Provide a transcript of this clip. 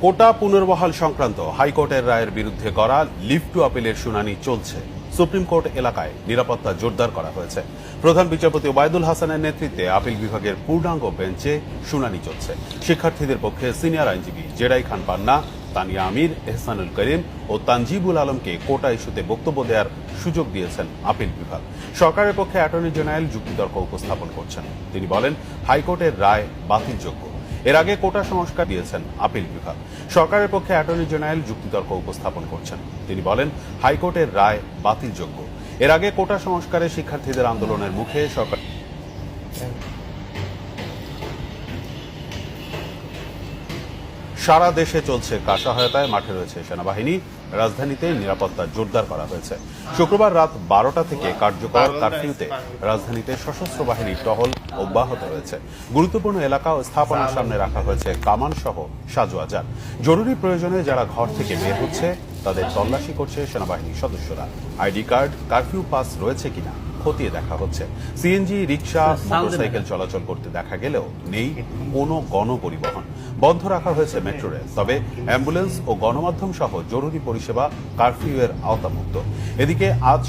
কোটা পুনর্বহাল সংক্রান্ত হাইকোর্টের রায়ের বিরুদ্ধে করা লিভ টু আপিলের শুনানি চলছে। সুপ্রিম কোর্ট এলাকায় নিরাপত্তা জোরদার করা হয়েছে। প্রধান বিচারপতি ওবায়দুল হাসানের নেতৃত্বে আপিল বিভাগের পূর্ণাঙ্গ বেঞ্চে শুনানি চলছে। শিক্ষার্থীদের পক্ষে সিনিয়র আইনজীবী জেরাই খান পান্না, তানিয়া আমির, এহসানুল করিম ও তানজিবুল আলমকে কোটা ইস্যুতে বক্তব্য দেওয়ার সুযোগ দিয়েছেন আপিল বিভাগ। সরকারের পক্ষে অ্যাটর্নি জেনারেল যুক্তিতর্ক উপস্থাপন করছেন। তিনি বলেন, হাইকোর্টের রায় বাতিলযোগ্য। এর আগে কোটা সংস্কার দিয়েছেন আপিল বিভাগ। সরকারের পক্ষে অ্যাটর্নি জেনারেল যুক্তিতর্ক উপস্থাপন করছেন। তিনি বলেন, হাইকোর্টের রায় বাতিলযোগ্য। এর আগে কোটা সংস্কারে শিক্ষার্থীদের আন্দোলনের মুখে সরকার সারা দেশে চলছে কার সহায়তায় মাঠে রয়েছে সেনাবাহিনী। রাজধানীতে নিরাপত্তা জোরদার করা হয়েছে। শুক্রবার রাত 12টা থেকে কার্যকর কারফিউতে রাজধানীতে সশস্ত্র বাহিনীর টহল অব্যাহত রয়েছে। গুরুত্বপূর্ণ এলাকা ও স্থাপনার সামনে রাখা হয়েছে কামান সহ সাজোয়াজার। জরুরি প্রয়োজনে যারা ঘর থেকে বের হচ্ছে তাদের তল্লাশি করছে সেনাবাহিনীর সদস্যরা। আইডি কার্ড, কারফিউ পাস রয়েছে কিনা খতিয়ে দেখা হচ্ছে। সিএনজি, রিকশা, মোটরসাইকেল চলাচল করতে দেখা গেলেও নেই কোনো গণপরিবহন। বন্ধ রাখা হয়েছে মেট্রো রেল, তবে অ্যাম্বুলেন্স ও গণমাধ্যম সহ জরুরি পরিষেবা কারফিউ এর আওতামুক্ত। এদিকে আজ